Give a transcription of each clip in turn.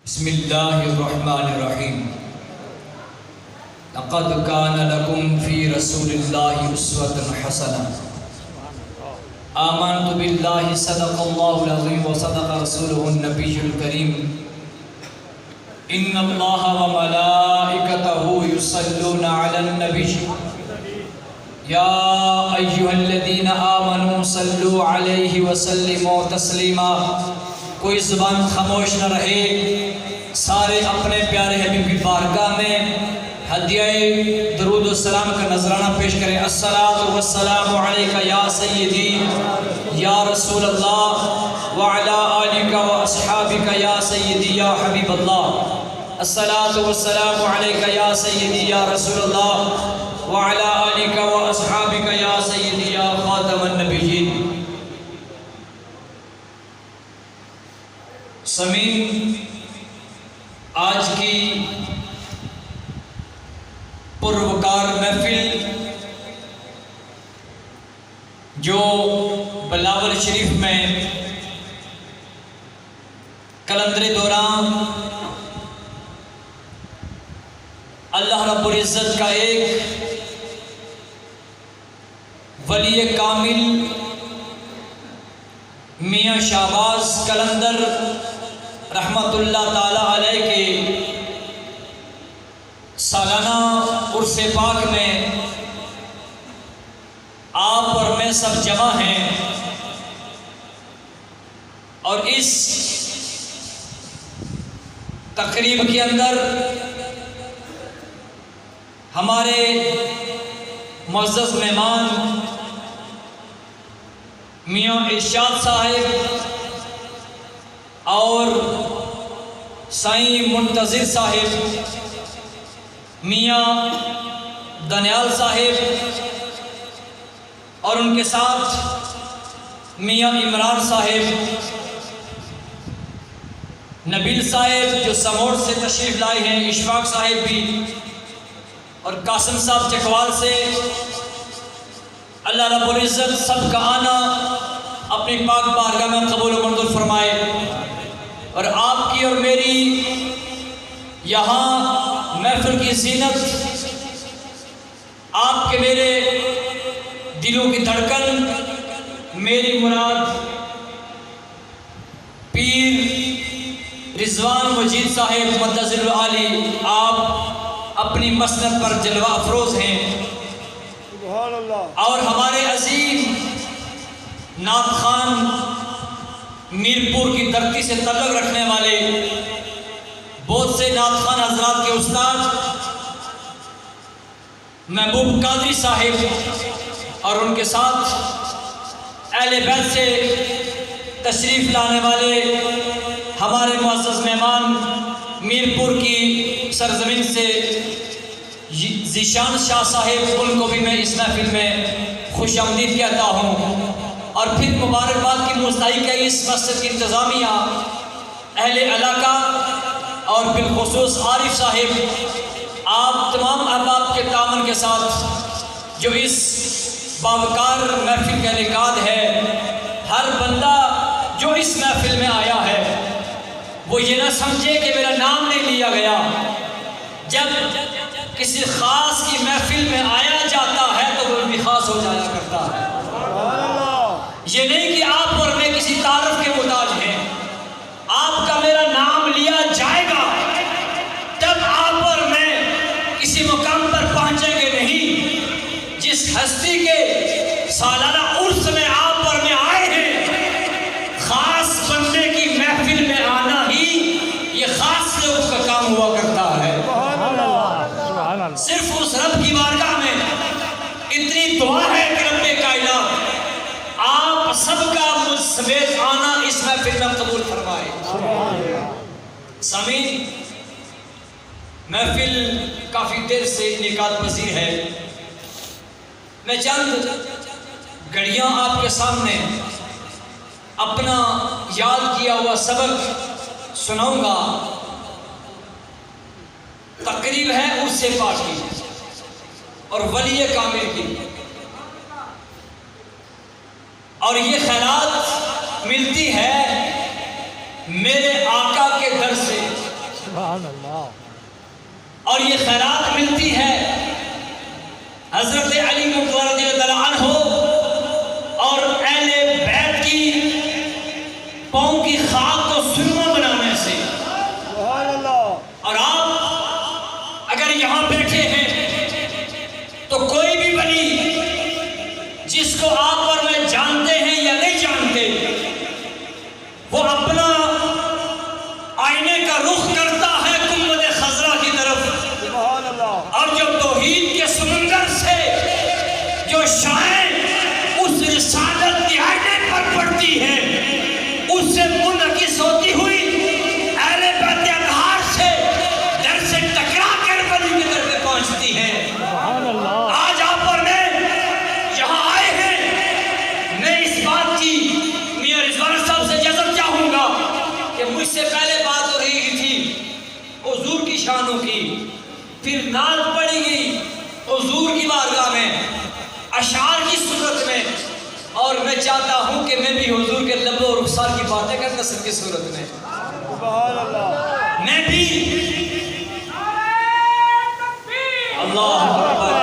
بسم اللہ الرحمن الرحیم لقد کان لکم فی رسول اللہ اسوۃ حسنہ آمنت باللہ صدق اللہ العظیم وصدق رسولہ النبی الکریم ان اللہ وملائکتہ یصلون علی النبی یا ایہا الذین آمنوا صلوا علیہ وسلموا تسلیما۔ کوئی زبان خاموش نہ رہے، سارے اپنے پیارے حبیب کی بارگاہ میں ہدیہ درود و سلام کا نذرانہ پیش کریں۔ الصلاۃ والسلام علیک یا سیدی یا رسول اللہ وعلی آلک و اصحابک یا سیدی یا حبیب اللہ۔ الصلاۃ والسلام علیک یا سیدی یا رسول اللہ وعلی آلک و اصحابک یا سیدی یا خاتم النبیین۔ سامعین، آج کی پروکار محفل جو بلاول شریف میں کلندر دوران اللہ رب العزت کا ایک ولی کامل میاں شہباز کلندر رحمت اللہ تعالی علیہ کے سالانہ عرس پاک میں آپ اور میں سب جمع ہیں، اور اس تقریب کے اندر ہمارے معزز مہمان میاں ارشاد صاحب اور سائیں منتظر صاحب، میاں دانیال صاحب اور ان کے ساتھ میاں عمران صاحب، نبیل صاحب جو سموڑ سے تشریف لائے ہیں، اشفاق صاحب بھی، اور قاسم صاحب چکوال سے۔ اللہ رب العزت سب کا آنا اپنی پاک بارگاہ میں قبول و منظور فرمائے، اور آپ کی اور میری یہاں محفل کی زینت، آپ کے میرے دلوں کی دھڑکن، میری مراد پیر رضوان مجید صاحب مدثر العالی، آپ اپنی مسند پر جلوہ افروز ہیں، سبحان اللہ۔ اور ہمارے عظیم نعت خان میرپور کی دھرتی سے تعلق رکھنے والے بہت سے نعت خان حضرات کے استاد محبوب قادری صاحب، اور ان کے ساتھ اہل بیت سے تشریف لانے والے ہمارے معزز مہمان میرپور کی سرزمین سے ذیشان شاہ صاحب، ان کو بھی میں اس محفل میں خوش آمدید کہتا ہوں، اور پھر مبارکباد کی مستحق ہے اس مسجد کی انتظامیہ، اہل علاقہ، اور بالخصوص عارف صاحب، آپ تمام احباب کے تعاون کے ساتھ جو اس باوقار محفل کا انعقاد ہے۔ ہر بندہ جو اس محفل میں آیا ہے وہ یہ نہ سمجھے کہ میرا نام نہیں لیا گیا۔ جب کسی خاص کی محفل میں آیا جاتا ہے تو وہ بھی خاص ہو جایا کرتا ہے۔ یہ نہیں کہ آپ اور میں کسی تعارف کے محتاج ہیں، آپ کا میرا نام لیا جائے گا تب آپ اور میں کسی مقام پر پہنچیں گے نہیں۔ جس ہستی کے سالانہ عرس میں آپ اور میں آئے ہیں، خاص بندے کی محفل میں آنا ہی یہ خاص لوگوں کا کام ہوا کرتا ہے۔ صرف اس رب کی بارگاہ میں اتنی دعا ہے کہ رب کائنات آپ سب کا مجھ سمیت آنا اس محفل میں قبول فرمائے۔ سامعین، محفل کافی دیر سے انعقاد پذیر ہے، میں چند گھڑیاں آپ کے سامنے اپنا یاد کیا ہوا سبق سناؤں گا۔ تقریب ہے عرس پاک کی اور ولی کامل کی، اور یہ خیرات ملتی ہے میرے آقا کے در سے، سبحان اللہ. اور یہ خیرات ملتی ہے حضرت علی رضی اللہ عنہ اور اہل بیت کی پاؤں کی خاک کو سرما بنانے سے. سبحان اللہ. اور آپ اگر یہاں بیٹھے ہیں تو کوئی بھی ولی جس کو آپ اور میں جانتے ہیں یا نہیں جانتے، وہ اپنا آئینے کا رخ کرتا ہے گنبد خضرا کی طرف. سبحان اللہ. اور جو توحید کے سمندر سے جو شعائیں اس رسالت کے آئینے پر پڑتی ہیں، اس سے منعکس ہوتی ہوئی اہل بیت اطہار سے در سے ٹکرا کر ولی کی طرف پہنچتی ہے. سبحان اللہ. آج آپ اور میں یہاں آئے ہیں، میں اس بات کی میاں رضوان صاحب سے اجازت چاہوں گا کہ مجھ سے پہلے بات ہو رہی تھی حضور کی شانوں کی، پھر نعت پڑھی گئی حضور کی بارگاہ میں اشعار کی صورت میں، اور میں چاہتا ہوں کہ میں بھی حضور کے لب و رخسار کی باتیں کر نثر کی صورت میں سبحان اللہ. میں بھی اللہ اکبر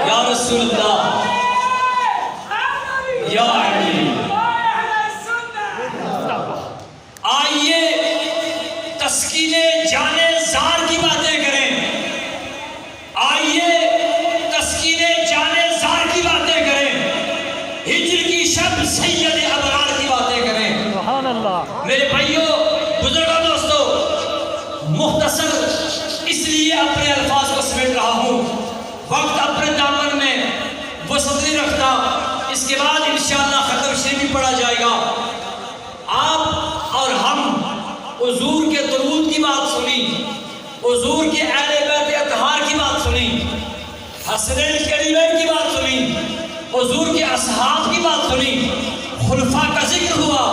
یا رسول اللہ یا علی. آئیے تسکین جانے زار کی باتیں کریں، آئیے تسکین جانے زار کی باتیں کریں، ہجر کی شب سید ابرار کی باتیں کریں. سبحان اللہ. میرے بھائیوں، بزرگوں، دوستو، مختصر اس لیے اپنے الفاظ کو سمیٹ رہا ہوں، وقت اپنے دامن میں وسعت نہیں رکھتا. اس کے بعد انشاءاللہ ختم شریف بھی پڑھا جائے گا. آپ اور ہم حضور کے درود کی بات سنی، حضور کے اہل بیت اطہار کی بات سنی، حسنین کریمین کی بات سنی، حضور کے اصحاب کی بات سنی، خلفاء کا ذکر ہوا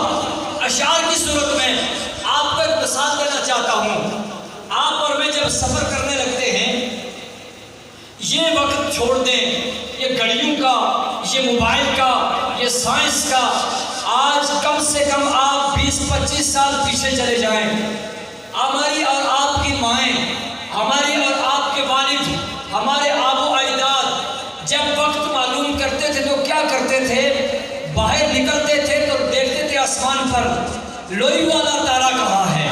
اشعار کی صورت میں. آپ کو ایک مثال دینا چاہتا ہوں. آپ اور میں جب سفر کرنے لگتے ہیں، یہ وقت چھوڑ دیں، یہ گھڑیوں کا، یہ موبائل کا، یہ سائنس کا. آج کم سے کم آپ 20-25 سال پیچھے چلے جائیں. ہماری اور آپ کی مائیں، ہماری اور آپ کے والد، ہمارے آب و اجداد جب وقت معلوم کرتے تھے تو کیا کرتے تھے؟ باہر نکلتے تھے تو دیکھتے تھے آسمان پر لوئی والا تارا کہاں ہے.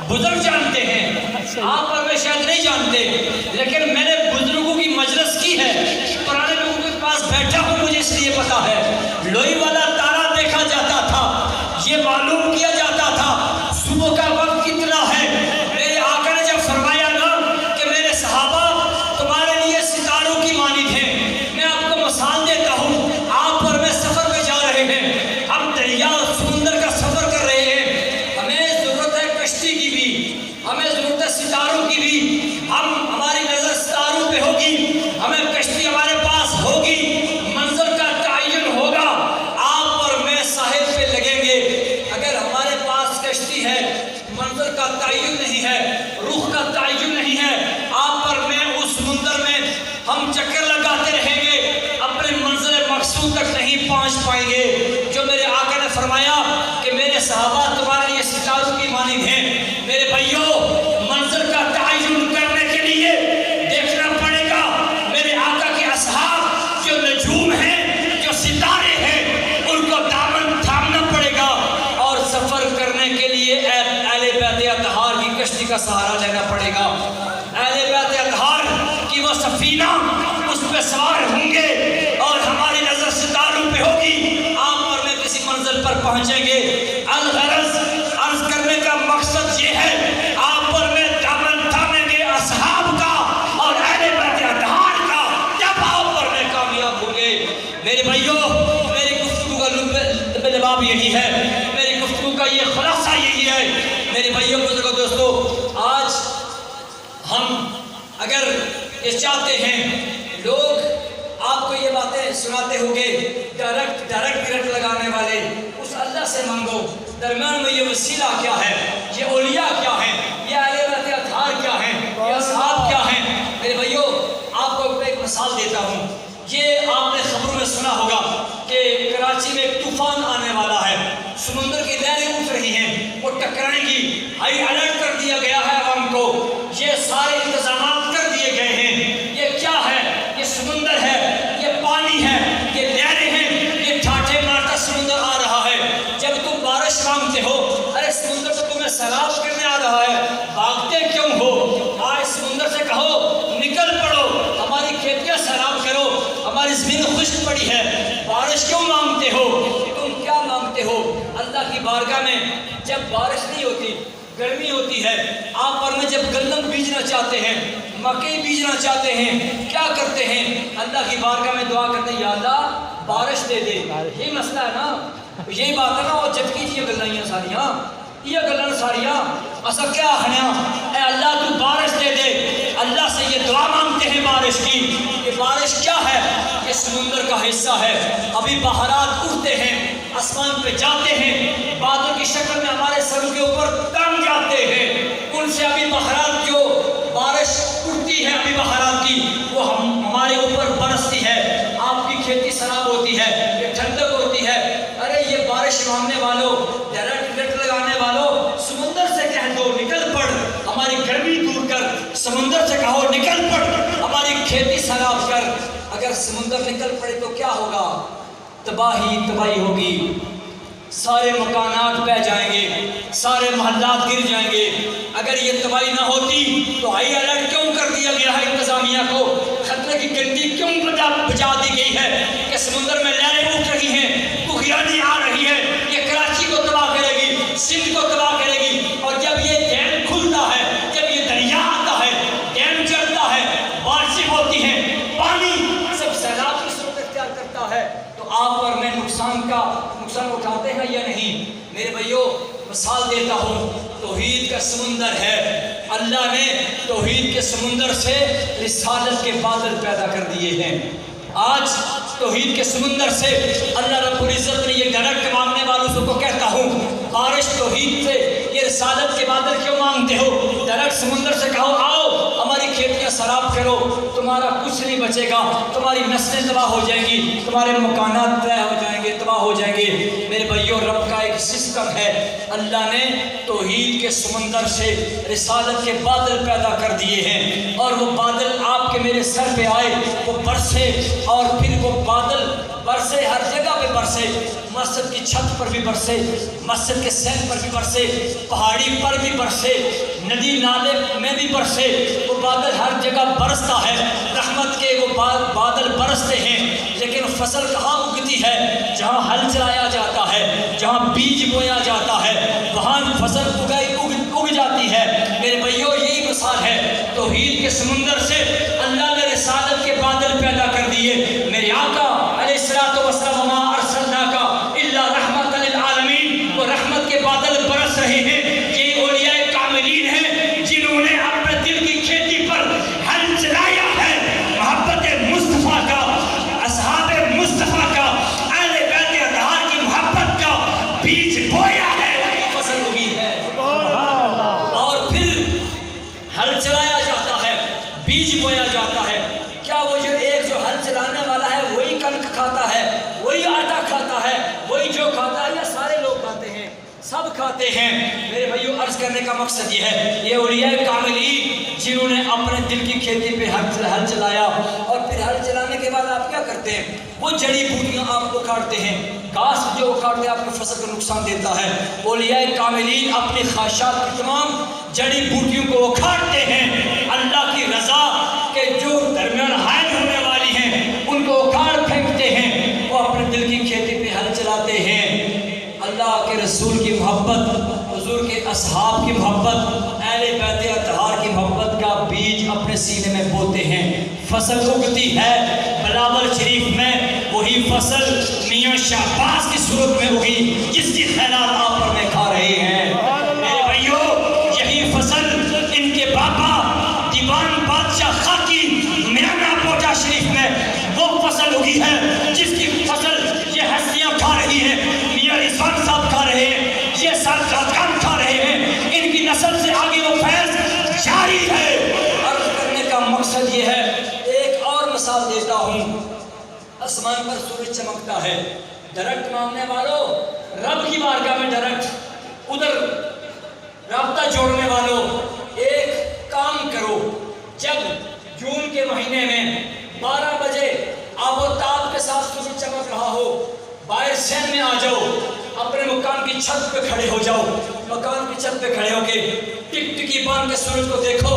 بزرگ جانتے ہیں، آپ اور میں شاید نہیں جانتے، لیکن میں نے بزرگوں کی مجلس کی ہے، پرانے لوگوں کے پاس بیٹھا ہوں، مجھے اس لیے پتا ہے. لوئی والا تارا دیکھا جاتا تھا، یہ معلوم کیا جاتا تھا صبح کا وقت کتنا ہے. میرے آقا نے جب فرمایا نا کہ میرے صحابہ تمہارے لیے ستاروں کی مانند ہیں، میں آپ کو مثال دیتا ہوں. آپ اور میں سفر پہ جا رہے ہیں، ہم دریا سمندر کا سفر کر رہے ہیں، ہمیں ضرورت ہے کشتی کی بھی، ہمیں ضرورت ہے ستاروں کی بھی. ہماری نظر ستاروں پہ ہوگی، ہمیں کشتی ہمارے پاس ہوگی، منزل کا تعین ہوگا. آپ اور میں ساحل پہ لگیں گے. اگر ہمارے پاس کشتی ہے، منزل کا تعین نہیں ہے، رخ کا تعین نہیں ہے، آپ اور میں اس سمندر میں ہم چکر لگاتے رہیں گے، اپنے منزل مقصود تک نہیں پہنچ پائیں گے. جو میرے آقا نے فرمایا کہ میرے صحابہ تمہارے لیے ستاروں کی مانند ہیں. میرے بھائیوں، منزل کا تعین کرنے کے لیے دیکھنا پڑے گا میرے آقا کے اصحاب جو نجوم ہیں، جو ستارے ہیں، ان کو دامن تھامنا پڑے گا. اور سفر کرنے کے لیے اہل بیت اطہار کی کشتی کا سہارا لینا پڑے گا. اہل بیت اطہار کی وہ سفینہ، اس پہ سوار ہوں گے اور ہماری نظر ستاروں پہ ہوگی. آپ اور میں کسی منزل پر پہنچیں گے. الغرض عرض کرنے کا مقصد یہ ہے، آپ اور میں دامن تھامیں گے اصحاب کا اور اہل بیت اطہار کا، جب آپ اور میں کامیاب ہوں گے. میرے بھائیوں، میری گفتگو کا لباب یہی ہے، میری گفتگو کا یہ خلاصہ یہی ہے. میرے بھائیوں، بزرگوں، دوستو، آج ہم اگر یہ چاہتے ہیں، لوگ آپ کو یہ باتیں سناتے ہوں گے، ڈائریکٹ لگانے والے، اس اللہ سے مانگو. درمیان میں یہ وسیلہ کیا ہے، یہ اولیاء کیا ہیں، یہ اہل بیت اطہار کیا ہیں، یہ اصحاب کیا ہیں. میرے بھائیوں، آپ کو ایک مثال دیتا ہوں. یہ آپ نے خبروں میں سنا ہوگا کہ کراچی میں ایک طوفان آنے والا ہے، سمندر کی لہریں اٹھ رہی ہیں، وہ ٹکرائیں گی. ہائی الرٹ کر دیا گیا ہے عوام کو، یہ سارے انتظامات کر دیے گئے ہیں۔ یہ کیا ہے؟ یہ سمندر ہے، یہ پانی ہے، یہ لہریں ہیں، یہ ٹھاٹھے مارتا سمندر آ رہا ہے۔ جب تم بارش مانگتے ہو، ارے سمندر تو تمہیں سیلاب کرنے آ رہا ہے، بھاگتے کیوں ہو؟ آج سمندر سے کہو نکل پڑو، ہماری کھیتیاں سیراب کرو، ہماری زمین خشک پڑی ہے، بارش کیوں مانگتے ہو؟ تم کیا مانگتے ہو؟ اللہ کی بارگاہ میں جب بارش نہیں ہوتی، گرمی ہوتی ہے، آپ پر میں جب گندم بیجنا چاہتے ہیں، مکئی بیجنا چاہتے ہیں، کیا کرتے ہیں؟ اللہ کی بارگاہ میں دعا کرتے ہیں، یا اللہ بارش دے دے۔ یہ مسئلہ ہے نا، یہی بات ہے نا، اور جب کیجیے گلائیاں ساریاں، یہ گلن ساریاں اسا کیا ہنیا، اے اللہ تو بارش دے دے۔ اللہ سے یہ دعا مانگتے ہیں بارش کی۔ یہ بارش کیا ہے؟ یہ سمندر کا حصہ ہے۔ ابھی بہارات اڑتے ہیں، آسمان پہ جاتے ہیں، بادل کی شکل میں ہمارے سروں کے اوپر تنگ جاتے ہیں، ان سے ابھی بہارات جو بارش اڑتی ہے ابھی بہارات کی، وہ ہمارے اوپر برستی ہے، آپ کی کھیتی خراب ہوتی ہے، یہ ٹھنڈک ہوتی ہے۔ ارے یہ بارش مانگنے والوں، ڈائریکٹ لگانے والوں، سمندر سے کہہ دو نکل پڑ، ہماری گرمی دور کر، سمندر سے کہو نکل پڑ، ہماری کھیتی خراب کر۔ اگر سمندر نکل پڑے تو کیا ہوگا؟ تباہی ہوگی، سارے مکانات بہ جائیں گے، سارے محلات گر جائیں گے۔ اگر یہ تباہی نہ ہوتی تو ہائی الرٹ کیوں کر دیا گیا ہے انتظامیہ کو؟ خطرے کی گھنٹی کیوں بجا دی گئی ہے کہ سمندر میں لہریں اٹھ رہی ہیں، طوفان آ رہی ہے، یہ کراچی کو تباہ کرے گی، سندھ کو تباہ کرے گی۔ اور جب یہ ڈیم کھلتا ہے، جب یہ دریا آتا ہے، ڈیم چڑھتا ہے، بارشیں ہوتی ہیں، پانی سب سیلاب کی صورت اختیار کرتا ہے، تو آپ اور میں نقصان اٹھاتے ہیں یا نہیں؟ میرے بھائیو مثال دیتا ہوں، توحید کا سمندر ہے، اللہ نے توحید کے سمندر سے رسالت کے بادل پیدا کر دیے ہیں۔ آج توحید کے سمندر سے اللہ رب العزت نے یہ ڈائریکٹ مانگنے والوں کو کہتا ہوں، بارش توحید سے یہ رسالت کے بادل کیوں مانگتے ہو؟ ڈائریکٹ سمندر سے کہو آؤ ہماری کھیتیاں خراب کرو، تمہارا کچھ نہیں بچے گا، تمہاری نسلیں تباہ ہو جائیں گی، تمہارے مکانات طے ہو جائیں گے، تباہ ہو جائیں گے۔ میرے بھائیوں رب کا ایک سسٹم ہے، اللہ نے توحید کے سمندر سے رسالت کے بادل پیدا کر دیے ہیں، اور وہ بادل آپ کے میرے سر پہ آئے، وہ برسے، اور پھر وہ بادل برسے، ہر جگہ پہ برسے، مسجد کی چھت پر بھی برسے، مسجد کے سین پر بھی برسے، پہاڑی پر بھی برسے، ندی نالے میں بھی برسے، وہ بادل ہر جگہ برستا ہے، رحمت کے وہ بادل برستے ہیں۔ لیکن فصل کہاں اگتی ہے؟ جہاں ہل چلایا جاتا ہے، جہاں بیج بویا جاتا ہے، وہاں فصل اگ جاتی ہے۔ میرے بھائیوں یہی مثال ہے، توحید کے سمندر سے اللہ نے رسالت کے بادل پیدا کر دیے۔ میرے آقا علیہ الصلوۃ والسلام وما ارسلناک الا رحمۃ للعالمین، وہ رحمت کے بادل برس رہے ہیں۔ یہ اولیاء کاملین ہیں جنہوں نے اپنے دل کی کھیتی پر ہل چلایا ہے، محبت مصطفیٰ کا، اصحاب مصطفیٰ کا، اہل بیت اطہار کی محبت کا بیج بویا ہے، فصل ہوئی ہے، اور پھر ہل چلایا جاتا ہے، بیج بویا جاتا ہے۔ کیا وہ جو ایک جو ہل چلانے والا ہے وہی کنک کھاتا ہے، وہی آٹا کھاتا ہے، وہی جو کھاتا ہے، یا سارے لوگ کھاتے ہیں؟ سب کھاتے ہیں۔ میرے بھائیوں عرض کرنے کا مقصد یہ ہے، یہ اولیاء کاملین جنہوں نے اپنے دل کی کھیتی پہ ہل چلایا، اور پھر ہل چلانے کے بعد آپ کیا کرتے ہیں؟ وہ جڑی بوٹیاں آپ اکھاڑتے ہیں، گھاس جو اکھاڑتے ہیں آپ کی فصل کو نقصان دیتا ہے۔ اولیاء کاملین اپنی خواہشات کی تمام جڑی بوٹیوں کو اکھاڑتے ہیں، اللہ کی رضا کے جو درمیان حائل ہونے والی ہیں ان کو اکھاڑ پھینکتے ہیں، وہ اپنے دل کی کھیتی پہ ہل چلاتے ہیں۔ اللہ کے رسول کی محبت، حضور کے اصحاب کی محبت، اہل بیت اطہار کی محبت کا بیج اپنے سینے میں بوتے ہیں، فصل اگتی ہے۔ بلاول شریف میں وہی فصل میاں شہباز کی صورت میں اگی جس کی خیرات آپ پر میں کھا رہے ہیں۔ میرے بھائیوں یہی فصل ان کے بابا دیوان بادشاہ خاکی میاں پوٹا شریف میں وہ فصل اگی ہے جس کی فصل یہ ہستیاں کھا رہی ہیں، میاں رضوان صاحب کھا رہے ہیں، یہ سادات کھا رہے ہیں، ان کی نسل سے آگے وہ فیض جاری ہے۔ عرض کرنے کا مقصد یہ ہے، ایک اور مثال دیتا ہوں، آسمان پر سورج چمکتا ہے، ڈائریکٹ مانگنے والوں رب کی بارگاہ میں ڈائریکٹ ادھر رابطہ ذہن میں آ جاؤ، اپنے مکان کی چھت پہ کھڑے ہو جاؤ، مکان کی چھت پہ کھڑے ہو کے ٹکٹکی باندھ کے سورج کو دیکھو.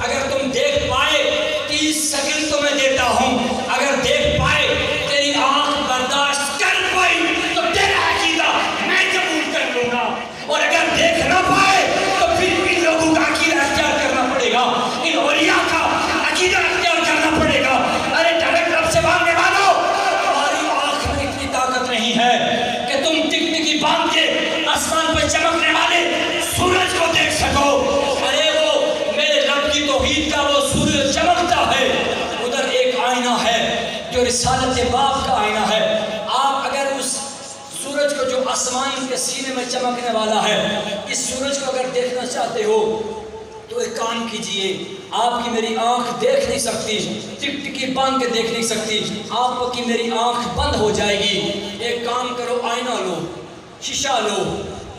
اگر تم دیکھ پائے 30 سیکنڈ تمہیں دیتا ہوں، اگر دیکھ پائے تیری آنکھ برداشت کر پائی تو تیرا عقیدہ میں قبول کر لوں گا، اور اگر دیکھ نہ پائے تو پھر ان لوگوں کا عقیدہ اختیار کرنا پڑے گا، ان اولیاء کا عقیدہ اختیار کرنا پڑے گا. ارے ڈائریکٹ رب سے مانگنے والوں، ہماری آنکھ میں اتنی طاقت نہیں ہے کہ تم ٹکٹکی باندھ کے آسمان پہ چمکنے والے سورج کو دیکھ سکو. ارے وہ میرے رب کی توحید کا وہ سورج چمکتا ہے. ادھر ایک آئینہ ہے جو رسالت باب کا آئینہ ہے. آپ اگر اس سورج کو جو آسمان کے سینے میں چمکنے والا ہے، اس سورج کو اگر دیکھنا چاہتے ہو تو ایک کام کیجئے. آپ کی میری آنکھ دیکھ نہیں سکتی، ٹکٹکی باندھ کے دیکھ نہیں سکتی، آپ کی میری آنکھ بند ہو جائے گی. ایک کام کرو، آئینہ لو، شیشہ لو،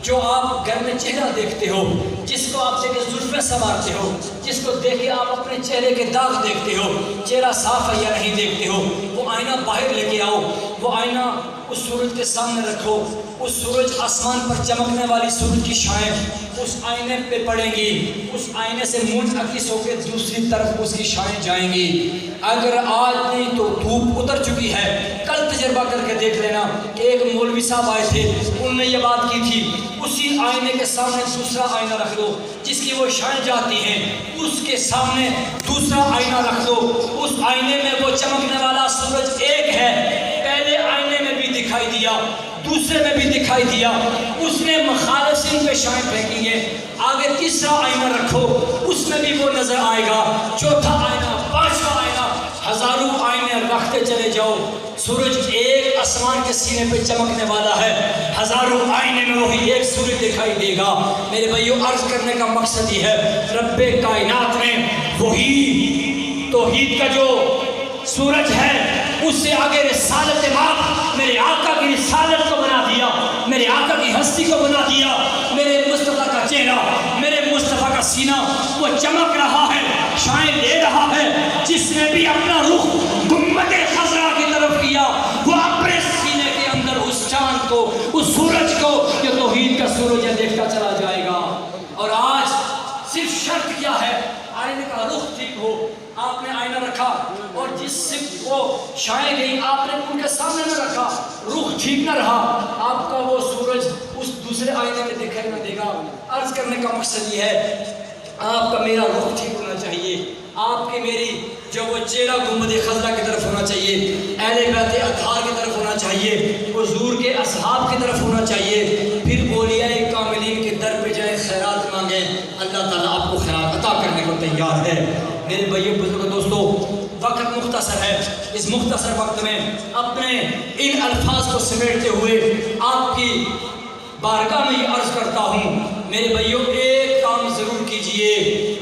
جو آپ گھر میں چہرہ دیکھتے ہو، جس کو آپ دیکھ کے زلفیں سنوارتے ہو، جس کو دیکھ کے آپ اپنے چہرے کے داغ دیکھتے ہو، چہرہ صاف ہے یا نہیں دیکھتے ہو، وہ آئینہ باہر لے کے آؤ. وہ آئینہ اس سورج کے سامنے رکھو. اس سورج آسمان پر چمکنے والی سورج کی شعائیں اس آئینے پہ پڑیں گی. اس آئینے سے منعکس ہو کے دوسری طرف اس کی شعائیں جائیں گی. اگر آج نہیں تو دھوپ اتر چکی ہے، کل تجربہ کر کے دیکھ لینا کہ ایک مولوی صاحب آئے تھے، انہوں نے یہ بات کی تھی. اسی آئینے کے سامنے دوسرا آئینہ رکھ دو جس کی وہ شعائیں جاتی ہیں، اس کے سامنے دوسرا آئینہ رکھ دو. اس آئینے میں وہ چمکنے والا سورج ایک ہے. پہلے آئینے میں بھی دکھائی دیا، دوسرے میں بھی دکھائی دیا، اس نے مخالفین پہ شعائیں پھینکی ہیں. آگے تیسرا آئینہ رکھو، اس میں بھی وہ نظر آئے گا. چوتھا آئینہ، پانچواں آئینہ، ہزاروں آئینے رکھتے چلے جاؤ. سورج ایک آسمان کے سینے پہ چمکنے والا ہے، ہزاروں آئینے میں وہی ایک سورج دکھائی دے گا. میرے بھائیوں، عرض کرنے کا مقصد یہ ہے، رب کائنات نے وہی توحید کا جو سورج ہے اس سے آگے رسالت باب، میرے آقا کی رسالت کو بنا دیا، میرے آقا کی ہستی کو بنا دیا. میرے مصطفیٰ کا چہرہ، میرے مصطفیٰ کا سینہ وہ چمک رہا ہے، شعائیں دے رہا ہے. جس نے بھی اپنا رخ گنبد خضرا کی طرف کیا، وہ اپنے سینے کے اندر اس چاند کو، اس سورج کو، جو توحید کا سورج ہے، دیکھتا چلا جائے گا. اور آج صرف شرط کیا ہے؟ آئینے کا رخ ٹھیک ہو. آپ نے آئینہ رکھا اور جس صرف کو شعائیں گئی آپ نے ان کے سامنے نہ رکھا، رخ ٹھیک نہ رہا، آپ کا وہ سورج اس دوسرے آئینے میں دکھائی نہ دے گا. عرض کرنے کا مقصد یہ ہے، آپ کا میرا رخ ٹھیک ہونا چاہیے. آپ کی میری جو وہ چہرہ گنبد خضرا کی طرف ہونا چاہیے، اہل بیت اطہار کی طرف ہونا چاہیے، حضور کے اصحاب کی طرف ہونا چاہیے. پھر اولیاء کاملین کے در پہ جائے، خیرات مانگیں، اللہ تعالیٰ آپ کو خیرات عطا کرنے کو تیار ہے. میرے بھائیوں، بزرگوں، دوستوں، وقت مختصر ہے. اس مختصر وقت میں اپنے ان الفاظ کو سمیٹتے ہوئے آپ کی بارگاہ میں یہ عرض کرتا ہوں، میرے بھائیوں، ایک کام ضرور کیجئے.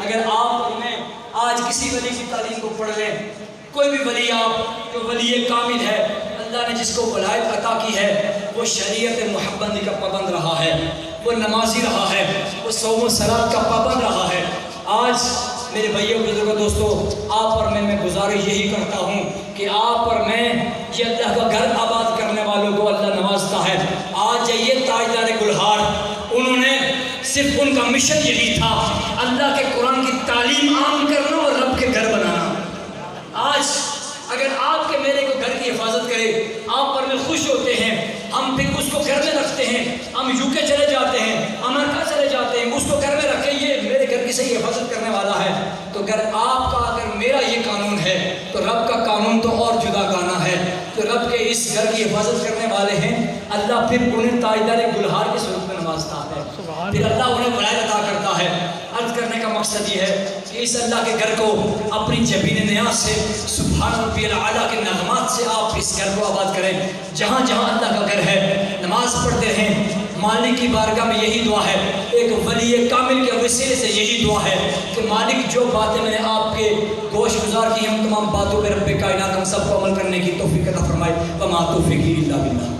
اگر آپ میں آج کسی ولی کی تعلیم کو پڑھ لیں، کوئی بھی ولی، آپ جو ولی کامل ہے، اللہ نے جس کو ولایت عطا کی ہے، وہ شریعت محمدی کا پابند رہا ہے، وہ نمازی رہا ہے، وہ صوم و صلات کا پابند رہا ہے. آج میرے بھائیوں، بزرگوں، دوستوں، آپ اور میں گزارش یہی کرتا ہوں کہ آپ اور میں، یہ اللہ کا گھر آباد کرنے والوں کو اللہ نوازتا ہے. آج جائیے تاجدار گلہار، انہوں نے صرف ان کا مشن یہی تھا، اللہ کے قرآن کی تعلیم عام کرنا اور رب کے گھر بنانا. آج اگر آپ کے میرے کو گھر کی حفاظت کرے، آپ پر میں خوش ہوتے ہیں، ہم پھر اس کو گھر میں رکھتے ہیں، ہم UK چلے جاتے ہیں، امریکہ چلے جاتے ہیں، اس کو گھر میں رکھیں، یہ میرے گھر کی صحیح حفاظت کرنے والا ہے. تو اگر آپ کا، اگر میرا یہ قانون ہے تو رب کا قانون تو اور جدا گانا ہے. تو رب کے اس گھر کی حفاظت کرنے والے ہیں، اللہ پھر انہیں تاجدار گلہار کی صورت میں نوازتا ہے، پھر اللہ انہیں ولایت عطا کرتا ہے. عرض کرنے کا مقصد یہ ہے کہ اس اللہ کے گھر کو اپنی جبین نیاز سے، سبحان ربی الاعلیٰ کے نغمات سے آپ اس گھر کو آباد کریں. جہاں جہاں اللہ کا گھر ہے، نماز پڑھتے رہیں. مالک کی بارگاہ میں یہی دعا ہے، ایک ولی کامل کے وسیلے سے یہی دعا ہے کہ مالک جو باتیں میں نے آپ کے گوش گزار کی، ہم تمام باتوں پہ رب کائنات ہم سب کو عمل کرنے کی توفیق عطا فرمائے. وما توفیقی الا باللہ.